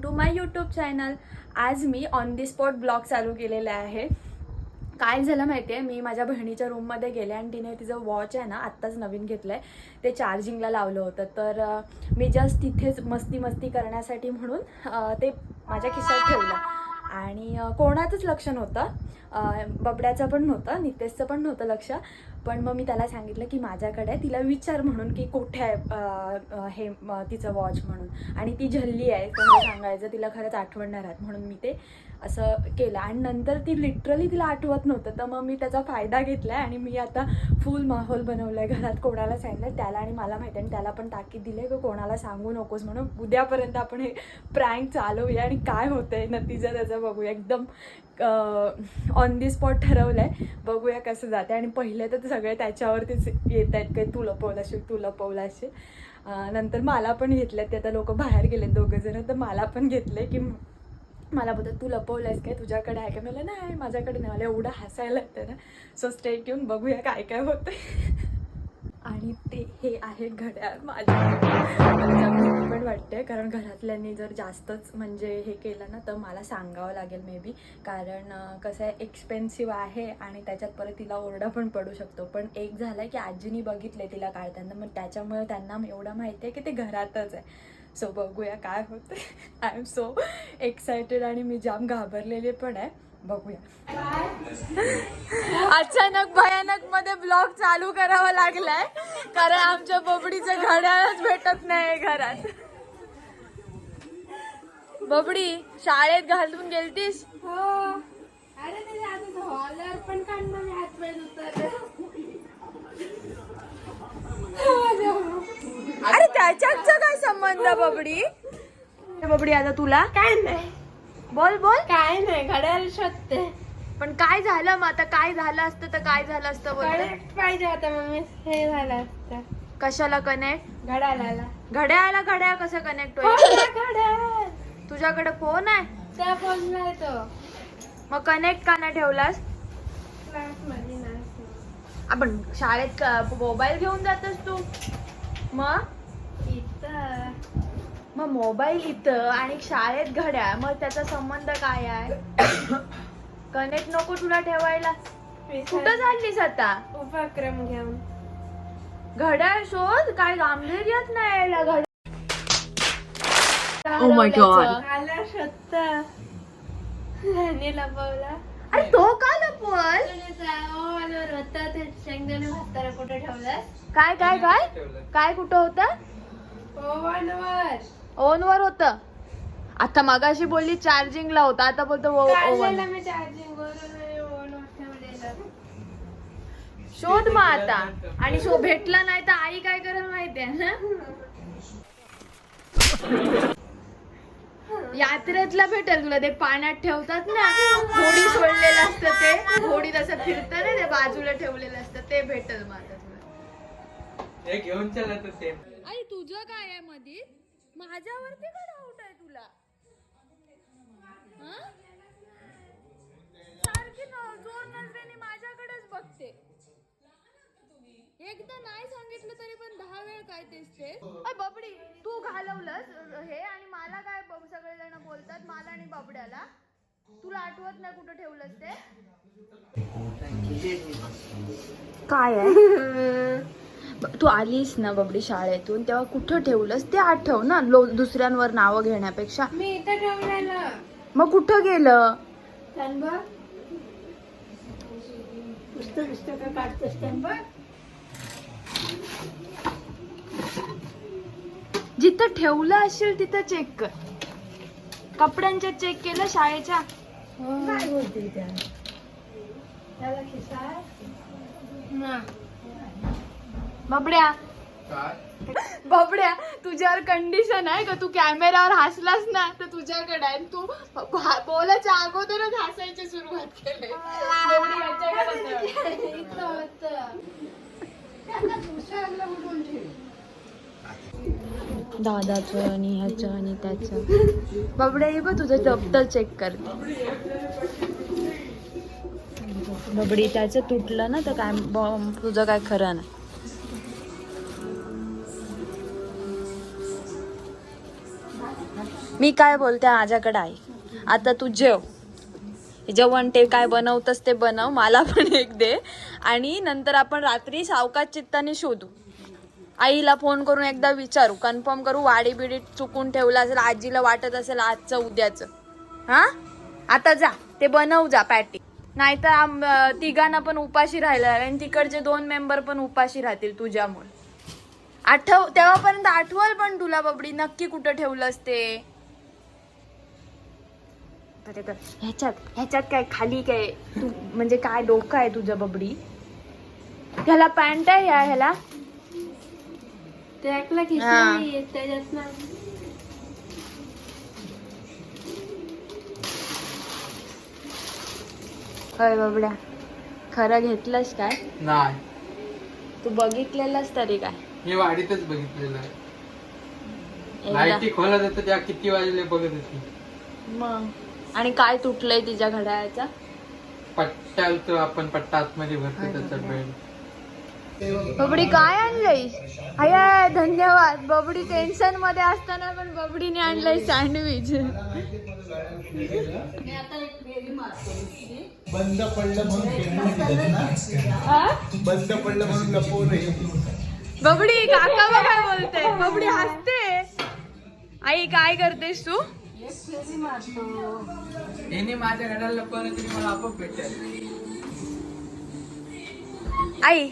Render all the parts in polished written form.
To my YouTube channel. आज me on the spot blog चालू केलेला आहे. काय झालं माहिती आहे, मी माझ्या बहिणीच्या रूममध्ये गेले आणि तिने तिचं वॉच आहे ना आत्ताच नवीन घेतलं आहे, ते चार्जिंगला लावलं होतं. तर मी जस्ट तिथेच मस्ती करण्यासाठी म्हणून ते माझ्या खिशात ठेवलं आणि कोणाचंच लक्ष नव्हतं. बबड्याचं पण नव्हतं, नितेशचं पण नव्हतं लक्ष. पण मग मी त्याला सांगितलं की माझ्याकडे, तिला विचार म्हणून की कुठे आहे हे तिचं वॉच म्हणून. आणि ती झल्ली आहे खरं सांगायचं, तिला खरंच आठवण नाही राहत म्हणून मी ते असं केलं. आणि नंतर ती लिटरली तिला आठवत नव्हतं, तर मग मी त्याचा फायदा घेतला आहे आणि मी आता फुल माहोल बनवला आहे घरात. कोणाला सांगितलं त्याला आणि मला माहिती आहे, आणि त्याला पण ताकीद दिली आहे की कोणाला सांगू नकोस म्हणून. उद्यापर्यंत आपण हे प्रँक चालवूया आणि काय होतंय नतीजा त्याचा बघूया. एकदम ऑन दी स्पॉट ठरवलं आहे, बघूया कसं जाते. आणि पहिले तर सगळे त्याच्यावरतीच येत आहेत काही तू लपवलं असेल. नंतर मला पण घेतलं, ते आता लोक बाहेर गेले दोघंजणं, तर मला पण घेतले की मला बोलतात तू लपवलंयस काय, तुझ्याकडे आहे का. मला नाही, माझ्याकडे नाही. मला एवढं हसायला येतं ना. सो स्टे ट्यून, बघूया काय काय होतं. आणि ते हे आहे घड्याळ माझ्याकडे. मला जाम भीती पण वाटते, कारण घरातल्यांनी जर जास्तच म्हणजे हे केलं ना तर मला सांगावं लागेल मे बी. कारण कसं आहे, एक्सपेन्सिव्ह आहे आणि त्याच्यात परत तिला ओरडा पण पडू शकतो. पण एक झालं आहे की आजीनी बघितलं तिला काढताना, मग त्याच्यामुळे त्यांना एवढं माहिती आहे की ते घरातच आहे. सो बघूया काय होतं. आय एम सो एक्सायटेड आणि मी जाम घाबरलेले पण आहे. बघूया. अचानक भयानक मध्ये ब्लॉग चालू करावा लागलाय, कारण आमच्या बबडीचं घड्याळच भेटत नाही घरात. बबडी शाळेत घालून गेलतीस? हो. अरे ते आता हॉलर पण काढणार मी हात पाय अरे त्याच्याच काय संबंध बबडी? बबडी आता तुला काय नाही, बोल काय नाही, घड्याळ शोधते. पण काय झालं मग आता? काय झालं असतं तर काय झालं असतं बोल. कनेक्ट पाहिजे होता मम्मी, हे झालं असतं. कशाला कनेक्ट? घड्याळाला. घड्याळ कसं कनेक्ट होईल? घड्याळ तुझ्याकडे फोन आहे? त्या फोनला येतो. मग कनेक्ट का नाही ठेवलास? क्लास मध्ये नाही. आपण शाळेत मोबाईल घेऊन जातस तू? मग मोबाईल इथं आणि शाळेत घड्याळ, मग त्याचा संबंध काय आहे? कनेक्ट नको तुला ठेवायला. कुठं चाललीस आता? उपक्रम घेऊन घड्याळ शोध. काय गांभीर्यच नाही यायला घड्याळ. Oh my God. आला शोधता आणि लपवला. अरे तो का लपवल? होता ते शेंगदाणे भाताला कुठे ठेवलास? काय कुठं होतं? ओव्हनवर. ओव्हन वर होत. आता मगाशी बोलली चार्जिंगला होता, आता बोलतो काढलेला ओव्हन. मी चार्जिंग वरून ओव्हनवर ठेवलेला. शोध मग आता. आणि भेटला नाही तर आई काय करेल माहितीये ना? यात्रेतला भेटेल तुला. ते पाण्यात ठेवतात ना, होडी सोडलेलं असतं, ते होडीत असं फिरतं ना, ते बाजूला ठेवलेलं असतं, ते भेटेल मग आता तुला. हे घेऊन चला तर ते. आई तुझं काय आहे मधी? माझ्यावरती का डाऊट आहे तुला? सारखी जोर नजरेने माझ्याकडेच बघते. एकदा नाही सांगितलं तरी पण 10 वेळ काय तेच ते. बबडी तू घालवलंस हे, आणि मला काय सगळेजण बोलतात, मला आणि बबड्याला. तुला आठवत नाही कुठं ठेवलंस ते? काय आहे? तू आलीस ना बबडी शाळेतून, तेव्हा कुठं ठेवलंस ते आठव ना. दुसऱ्यांवर नावं घेण्यापेक्षा. मी इथं ठेवलेलं. मग कुठं गेलं? पुस्तक काढतोस जिथं ठेवलं असेल तिथं चेक कर. कपड्यांच्या चेक केलं शाळेच्या? काय बोलते त्याला खिसा ना. बबड्या तुझ्यावर कंडिशन आहे का? तू कॅमेरावर हसलास ना तर तुझ्याकडे आहे. तू बोलायच्या अगोदरच हसायची सुरुवात केली. दादाचं आणि ह्याचं आणि त्याचं. बबड्या ये बघ तुझं दप्तर चेक करते. बबडी त्याचं तुटलं ना तर काय तुझं काय खरं नाही. मी काय बोलते माझ्याकडे आहे. आता तू जेव, जेवण ते काय बनवतस ते बनव, मला पण एक दे. आणि नंतर आपण रात्री सावकाश चित्ताने शोधू. आईला फोन करून एकदा विचारू, कन्फर्म करू वाडी बिडी चुकून ठेवलं असेल, आजीला वाटत असेल आजचं उद्याचं. हा आता जा ते बनव जा पॅटी, नाहीतर तिघांना पण उपाशी राहिला आणि तिकडचे 2 मेंबर पण उपाशी राहतील तुझ्यामुळे. तेव्हापर्यंत आठवल पण तुला बबडी नक्की कुठं ठेवलंस ते. ह्याच्यात काय खाली काय तू, म्हणजे काय डोकं आहे तुझं बबडी? ह्याला पॅन्ट आहे ह्याला ते ऐकलं की त्याच्यात ना. काय बबड्या खरं घेतलंस काय? नाही, तू बघितलेलंस तरी काय? हे वाडीतच बघितलेलं आहे. लाईटी खोलत होतं त्या किती वाजले बघत होती. मग आणि काय तुटलंय तिच्या घड्याळाचा? पट्ट्या तो आपण पट्टा आतमध्ये भरतो त्याचा बेल्ट. बबडी काय आणलंय? अय धन्यवाद. बबडी टेन्शन मध्ये असताना पण बबडीने आणलंय सँडविच. बंद पडलं म्हणून लपवू नये. बबडी काका बघ काय बोलते. बबडी हसते. आई काय करतेस तू? यांनी माझ्या घड्याला लपवलं तरी मला आपोआप भेटेल. आई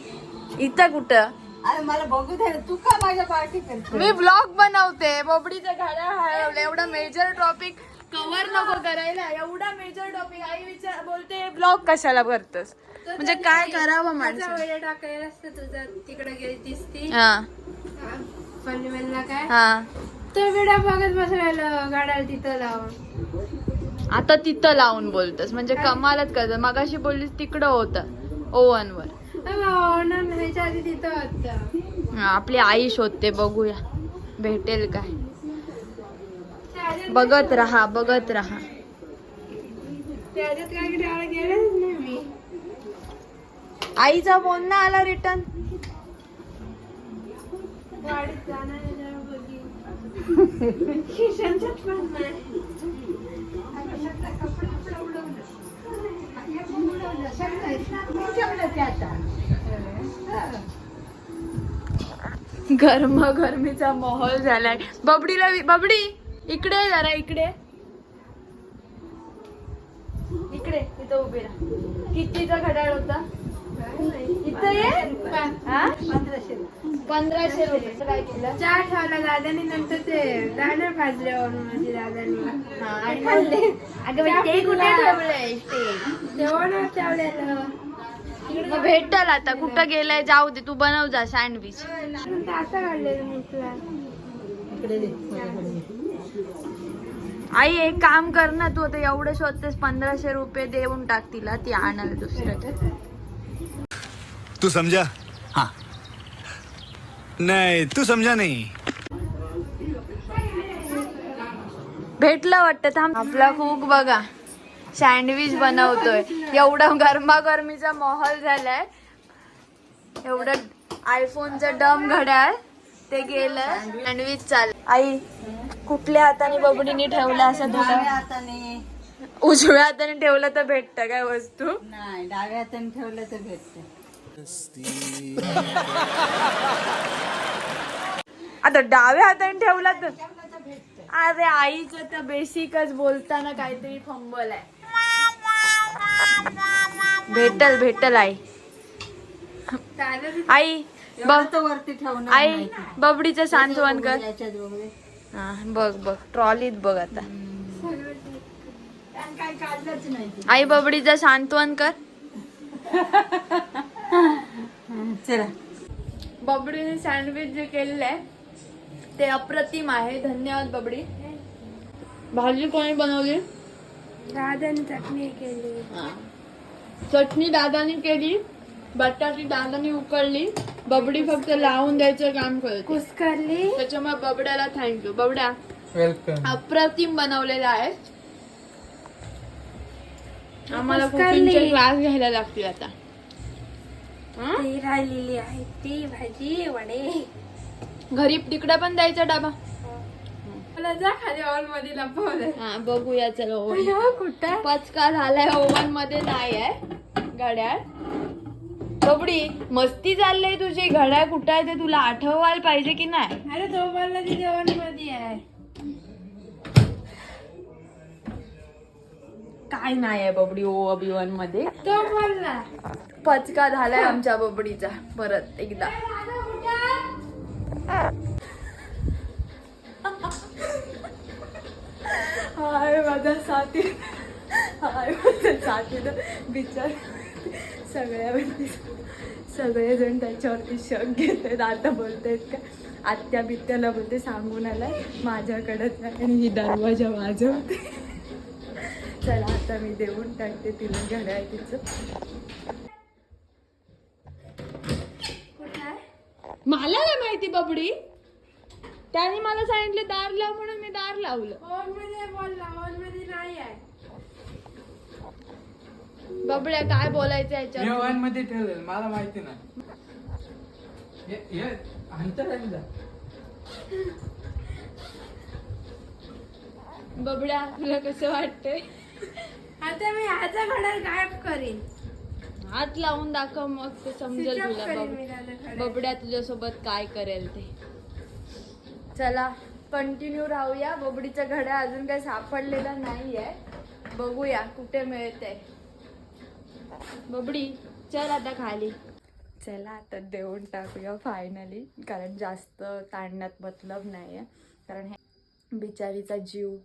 इथं कुठं? अरे मला बघू दे, तू का माझ्या पार्टी करते? मी ब्लॉग बनवते. बबडीचं घड्याळ हरवलं. एवढा मेजर टॉपिक कव्हर नको करायला. एवढा मेजर टॉपिक आई बोलते ब्लॉग कशाला करतस? म्हणजे काय करावं माणसं? व्हिडिओ टाकायला असतं तुझं, तिकडे गेली ती हा पनवेलला काय हा. तो व्हिडिओ बघत बसलेलं गाड्याला तिथं लावून. आता तिथं लावून बोलतस म्हणजे कमालच करत. मगाशी बोललीस तिकडं होतं ओव्हन वर. ह्याच्या आधी तिथं होतं. आपली आई शोधते, बघूया भेटेल काय. बघत राहा बघत राहा. त्याच्यात काय गेलेच नाही मी. आईचा फोन ना आला रिटर्न. गाडीत जाणार खिशांच्यात पण नाही. गरमागरमीचा माहोल झालाय. बबडी इकडे जरा इकडे इकडे इथं उभी राहा. कितीचा घड्याळ होता? इथं ये. हा? 1500 रुपये. काय केलं? चहा ठेवला दादानी, नंतर ते दाणे भाजले माझी दादानी. आणि खाल्ले. अगं ते कुठे ठेवलंय तेवढं ठेवलेलं. मग भेटल आता. कुठं गेलाय जाऊ दे, तू बनव जा सँडविच. आता काढलेलं म्हटलं. आई एक काम कर ना, तू आता एवढं शोधतेस 1500 रुपये देऊन टाक तिला, ती आणाल दुसरं. तू समझा? हाँ. नहीं तू समझा नहीं. भेटलं वाटतं. थांब. आपला कुक बघा सँडविच बनवतोय. एवढा गरमागरमीचा माहोल झालाय. एवढं आयफोनचं डम घड्याळ ते गेलं. सँडविच चाल. आई कुठल्या हाताने बबडीने ठेवलं असं तुला? हाताने उजव्या हाताने ठेवलं तर भेटतं काय वस्तू? नाही, डाव्या हाताने ठेवलं तर भेटते. आता डाव्या हाताने ठेवला तर अरे आईचं तर बेसिकच बोलताना काहीतरी फंबल आहे. भेटल आई. आई तो वरती ठेवणार आई नाही. बबडीचं सांत्वन कर. याच्यात वगैरे हा बघ ट्रॉलीत बघ आता. काय काढलंच नाही. आई बबडीचं सांत्वन कर. चला, बबडीने सँडविच जे केलेलं आहे ते अप्रतिम आहे. धन्यवाद बबडी. भाजी कोणी बनवली? दादानी चटणी केली. चटणी दादानी केली. बटाटी दादानी उकळली. बबडी फक्त लावून द्यायचं काम करते. कुस्करली. त्याच्यामुळे बबड्याला थँक्यू. बबड्या वेलकम. अप्रतिम बनवलेला आहे. आम्हाला कुस्करली. कुकिंगचे क्लास घ्यायला लागतील आता. ती राहिलेली आहे ती भाजी वडे. घरी तिकडे पण द्यायचा डबा. मला जा खाली हॉल मध्ये लपवलंय. हा बघूया चलो. कुठं पचका झालाय ओव्हन मध्ये नाही आहे घड्याळ. बबडी मस्ती चाललंय तुझी. घड्याळ कुठं आहे ते तुला आठवायला पाहिजे की नाही. अरे तो बोलला तिथे हॉल मध्ये आहे. काय नाही आहे बबडी ओव्हन मध्ये. तो बोलला पचका झालाय आमच्या बबडीचा परत एकदा. हाय माझा साथी. हाय माझा साथी बिचार. सगळेजण त्याच्यावरती शक घेतात. आता बोलतायत का आत्या बित्याला बोलते सांगून आलाय माझ्याकडेच नाही आणि ही दरवाजा वाजवते. चला आता मी देऊन टाकते तिला घड्याळ तिचं. मला काय माहिती बबडी. त्याने मला सांगितलं दार लाव म्हणून मी दार लावलं. हॉल मध्ये बोलला हॉल मध्ये नाही आहे. बबड्या काय बोलायचं मी याच्यावर. ओव्हन मध्ये ठेवलेलं मला माहिती नाही. हे अंतर आहे ना. बबड्या तुला कसं वाटतंय. आता मी ह्याचा घड्याळ गायब करीन. हात लावून दाखव मग ते समजेल Switch off तुला. करीन मी त्याचा घड्याळ. बबड्या तुझ्यासोबत काय करेल ते. चला कंटिन्यू राहूया. बबडीचं घड्याळ अजून काही सापडलेलं नाहीये. बघूया कुठे मिळते. बबडी चल आता खाली. चला आता देऊन टाकूया फायनली. कारण जास्त ताणण्यात मतलब नाहीये. कारण हे बिचारीचा जीव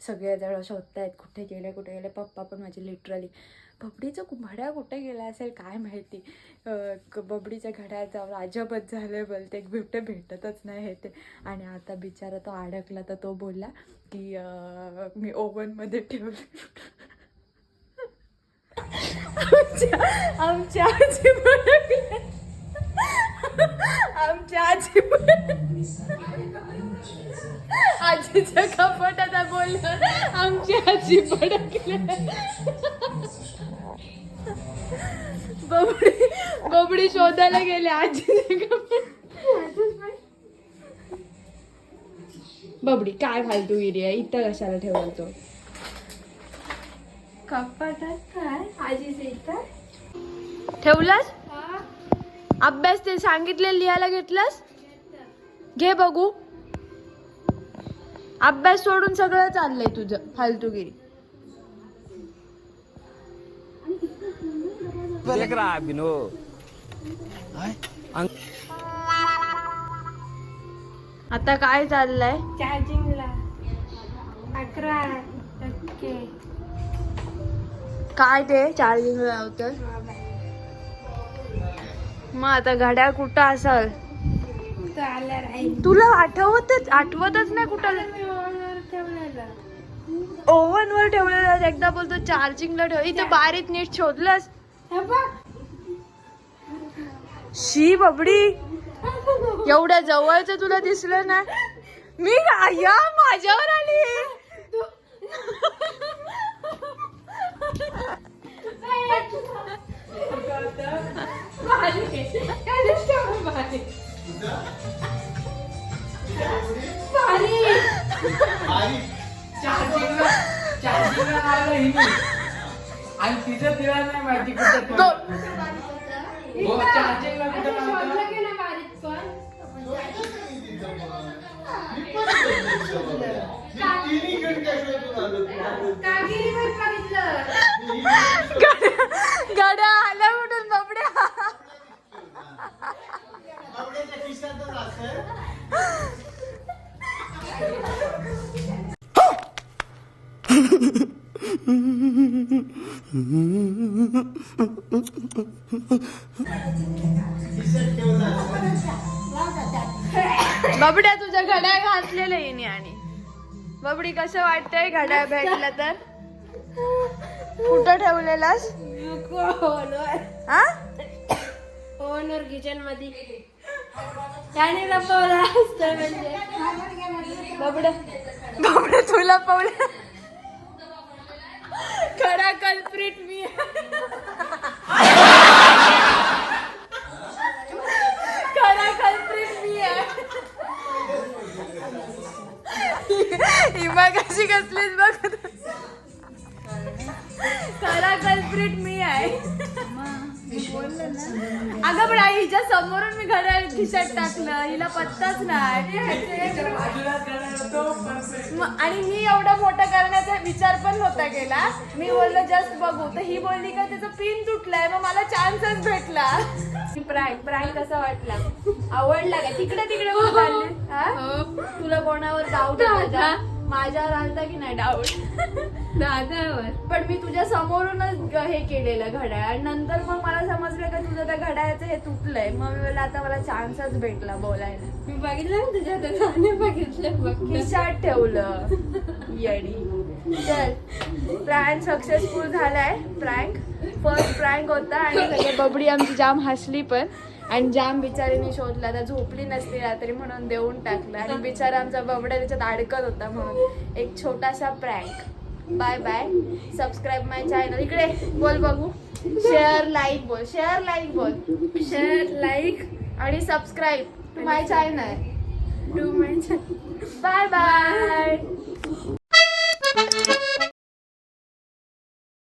सगळेजण शोधतायत कुठे गेले. पप्पा पण माझे लिटरली बबडीचं घड्याळ कुठे गेलं असेल काय माहिती. बबडीच्या घड्याळाचा अजबच झालं बोलते. भेटतच नाही हे ते. आणि आता बिचारा तो अडकला तर तो बोलला की मी ओव्हनमध्ये ठेवलं. आमच्या आजी भडकले. आमच्या आजी आजीच्या कपाटात बोललं आमची आजी भडकले. बबडी शोधायला गेले आजीच्या कपाट. बबडी काय फालतू गिरी आहे. इथं कशाला ठेवला तो. कपाटात काय आजीचे इथं ठेवलास. हा अभ्यास ते सांगितले लिहायला घेतलास. घे बघू. अभ्यास सोडून सगळं चाललंय तुझं फालतूगिरी. आता काय चाललंय. चार्जिंगला 11%. काय ते चार्जिंग लावतं. मग आता घड्याळ कुठं असल. तो आला राहील. तुला आठवतच नाही कुठं. मी हॉलवर ठेवलेला. ओव्हन वर ठेवलेलं. एकदा बोलतो चार्जिंगला ठेव. इथं बारीक नीट शोधलंस. हे बघ. शी बबडी एवढ्या जवळच तुला दिसलं ना. मी या माझ्यावर आली. चार्जिंगला लावलं हिने. आणि तिचं तिला नाही माहिती कुठं चार्जिंगला कुठं लावलं. शोधलं की नाही बारीक पण. कागिरी पण बघितलं. गाड्या आल्या कुठून बबड्या. बबड्या तुझ्या घड्याळ घातलेलं येणे. आणि बबडी कसं वाटतंय घड्याळ भेटलं तर. कुठं ठेवलेलास. हा ओव्हनवर किचन मध्ये त्याने लपवला असतं म्हणजे. बबड्या तुला पावलं. खरा कल्प्रिट मी. खरा कल्प्रिट मी आहे. हिमा कशी कसलीच बघ, खरा कल्प्रिट मी आहे. अगं पण आई हिच्या समोरून मी घड्याळ खिशात टाकलं, हिला पत्ताच नाही. आणि मी एवढा मोठा करण्याचा विचार पण नव्हता केला. मी बोललो जस्ट बघू, तर ही बोलली का त्याचं पिन तुटलंय, मग मला चान्सच भेटला. प्रँक कसा वाटला, आवडला का? तिकडे तिकडे कुठं चालली? हा? तुला कोणावर डाऊट आहे? माझ्यावर आलता की नाही डाऊट? दादावर. पण मी तुझ्या समोरूनच हे केलेलं घड्याळ, आणि नंतर मग मला समजलं का तुझं त्या घड्याळाचं हे तुटलंय. मग मी बोलले आता मला चान्सच भेटला बोलायला. मी बघितलं ना तुझ्या हाताने, बघितलं बघ. खिशात ठेवलं येडी. चल, प्रँक सक्सेसफुल झालाय. फर्स्ट प्रँक होता आणि सगळे बबडी आमची जाम हसली पण, आणि जाम बिचारीने शोधला तर झोपली नसती रात्री म्हणून देऊन टाकलं. आणि बिचारा आमचा बबड्या त्याच्यात अडकत होता म्हणून एक छोटासा prank. Bye bye. Subscribe my channel. इकडे बोल बघू. शेअर लाईक बोल. शेअर लाईक बोल. शेअर लाईक आणि subscribe to my channel. To my channel. Bye bye.